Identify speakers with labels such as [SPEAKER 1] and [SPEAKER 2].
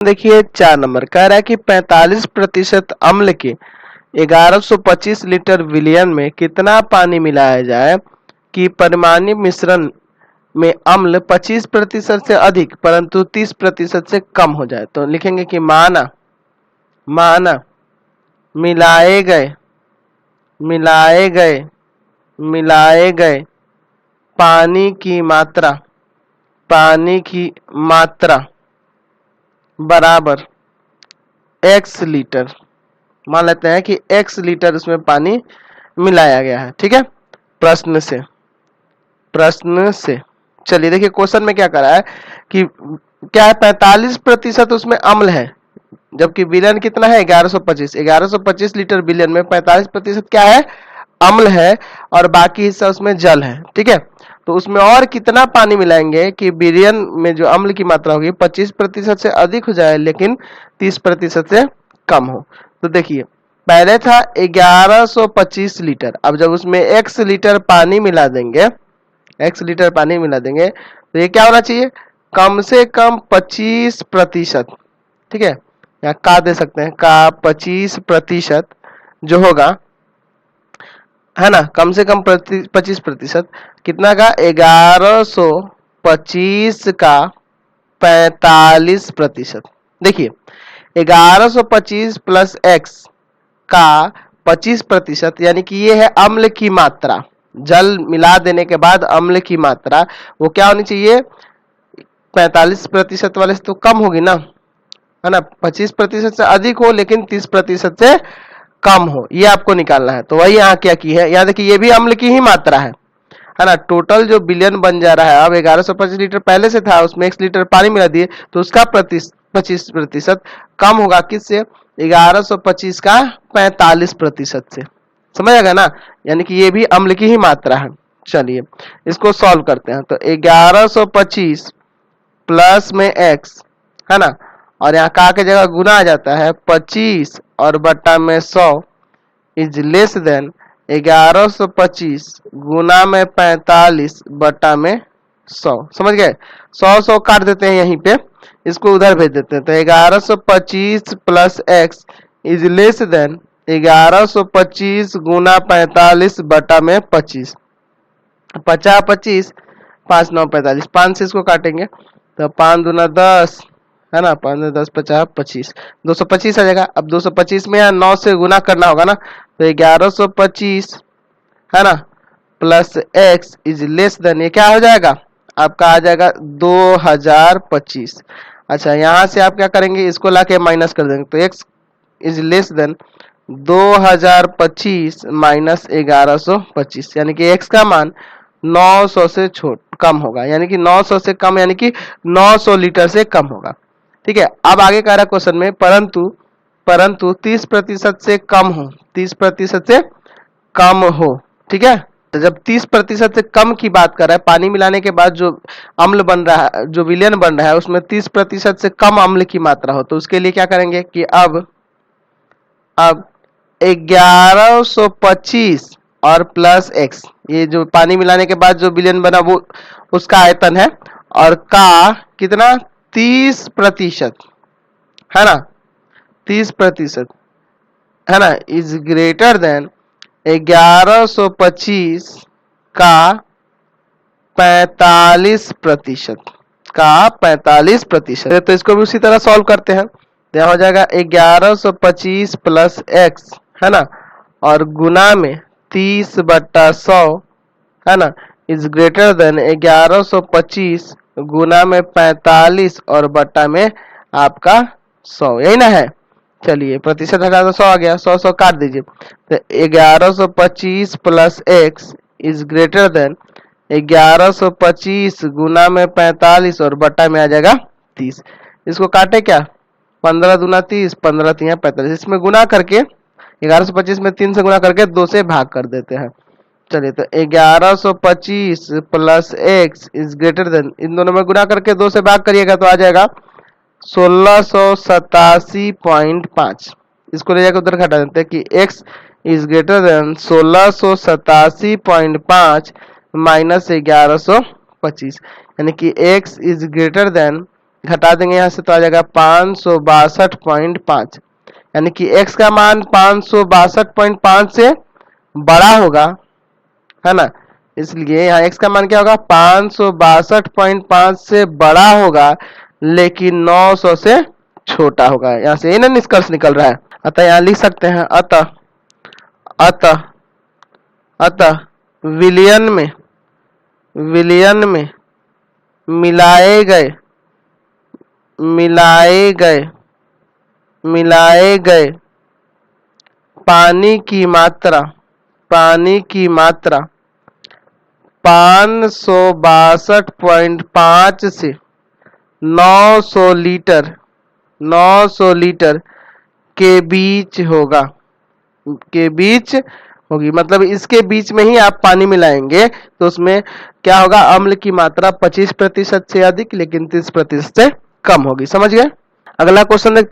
[SPEAKER 1] देखिए 4 नंबर कह रहा है कि 45% अम्ल के 1125 लीटर विलयन में कितना पानी मिलाया जाए कि परिमाणी मिश्रण में अम्ल 25% से अधिक परंतु 30% से कम हो जाए। तो लिखेंगे कि माना माना मिलाए गए मिलाए गए मिलाए गए पानी की मात्रा बराबर x लीटर। मान लेते हैं कि x लीटर उसमें पानी मिलाया गया है। ठीक है, प्रश्न से चलिए देखिए क्वेश्चन में क्या करा है कि क्या है 45% उसमें अम्ल है, जबकि विलयन कितना है 1125 लीटर विलयन में 45% क्या है अम्ल है और बाकी हिस्सा उसमें जल है। ठीक है, तो उसमें और कितना पानी मिलाएंगे कि विलयन में जो अम्ल की मात्रा होगी 25% से अधिक हो जाए लेकिन 30% से कम हो। तो देखिए पहले था 1125 लीटर, अब जब उसमें x लीटर पानी मिला देंगे तो ये क्या होना चाहिए कम से कम 25%। ठीक है, या का दे सकते हैं का 25% जो होगा है ना, कम से कम 25% कितना का 1125 का 45%। देखिए 1125 प्लस x का 25% यानी कि ये है अम्ल की मात्रा, जल मिला देने के बाद अम्ल की मात्रा वो क्या होनी चाहिए 45% वाले से तो कम होगी ना, है ना, 25% से अधिक हो लेकिन 30% से कम हो, ये आपको निकालना है। तो वही यहाँ क्या की है, यहाँ देखिए ये भी अम्ल की ही मात्रा है ना। टोटल जो विलयन बन जा रहा है अब 1125 लीटर पहले से था, उसमें 1 लीटर पानी मिला दिए तो उसका 25% कम होगा किससे 1125 का 45% से। समझ आएगा ना, यानी कि ये भी अम्ल की ही मात्रा है। चलिए इसको सॉल्व करते हैं। तो 1125 प्लस में x है ना, और यहाँ का के जगह गुना आ जाता है 25 और बट्टा में 100 इज लेस देन 1125 गुना में 45 बट्टा में 100। समझ गए, 100 काट देते हैं यहीं पे, इसको उधर भेज देते हैं। तो 1125 plus x is less than 1125 गुना 45 बटा में 25, 50 25 5 9 45, 5 से इसको काटेंगे तो 5 दूना 10 है ना, 5 10 50 25 225 आ जाएगा। अब 225 में यहाँ 9 से गुना करना होगा ना, तो 1125 है ना plus x is less than ये क्या हो जाएगा आपका आ जाएगा 2025। अच्छा यहाँ से आप क्या करेंगे इसको लाके माइनस कर देंगे, तो x is less than 2025 minus 1125 यानी कि x का मान 900 से कम होगा, यानी कि 900 से कम यानी कि 900 लीटर से कम होगा। ठीक है, अब आगे कह रहा है क्वेश्चन में परंतु 30% से कम हो, 30% से कम हो। ठीक है, तो जब 30% से कम की बात कर रहा है, पानी मिलाने के बाद जो अम्ल बन रहा है, जो विलयन बन रहा है उसमें 30% से कम अम्ल की मात्रा हो, तो उसके लिए क्या करेंगे कि अब 1125 और प्लस x ये जो पानी मिलाने के बाद जो विलयन बना वो उसका आयतन है, और का कितना 30% है ना, 30% है ना इज ग्रेटर देन 1125 का 45%। तो इसको भी उसी तरह सॉल्व करते हैं। यहाँ हो जाएगा 1125 प्लस x है ना, और गुना में 30 बट्टा 100 है ना इज ग्रेटर देन 1125 गुना में 45 और बट्टा में आपका 100, यही ना है। चलिए प्रतिशत हटा दो 100 आ गया, 100 काट दीजिए, तो 1125 plus x is greater then 1125 गुना में 45 और बट्टा में आ जाएगा 30। इसको काटे क्या 15 दूना 30 15 3 45, इसमें गुना करके 1125 में 3 से गुना करके 2 से भाग कर देते हैं। चलिए तो 1125 plus x is greater than, इन दोनों में गुना करके 2 से भाग करिएगा तो आ जाएगा 1687.5। इसको ले जाकर उधर घटा देते हैं कि x is greater then 1687.5 minus 1125, यानी कि x इज ग्रेटर देन घटा देंगे यहाँ से तो आ जाएगा 562.5, यानी कि x का मान 562.5 से बड़ा होगा, है ना। इसलिए यहाँ x का मान क्या होगा, 562.5 से बड़ा होगा लेकिन 900 से छोटा होगा। यहाँ से ये ना निष्कर्ष निकल रहा है। अतः यहाँ लिख सकते हैं अतः अतः अतः विलयन में मिलाए गए पानी की मात्रा 562.5 से 900 लीटर के बीच होगी। मतलब इसके बीच में ही आप पानी मिलाएंगे तो उसमें क्या होगा, अम्ल की मात्रा 25% से अधिक लेकिन 30% से कम होगी। समझ गए। अगला क्वेश्चन देखते हैं।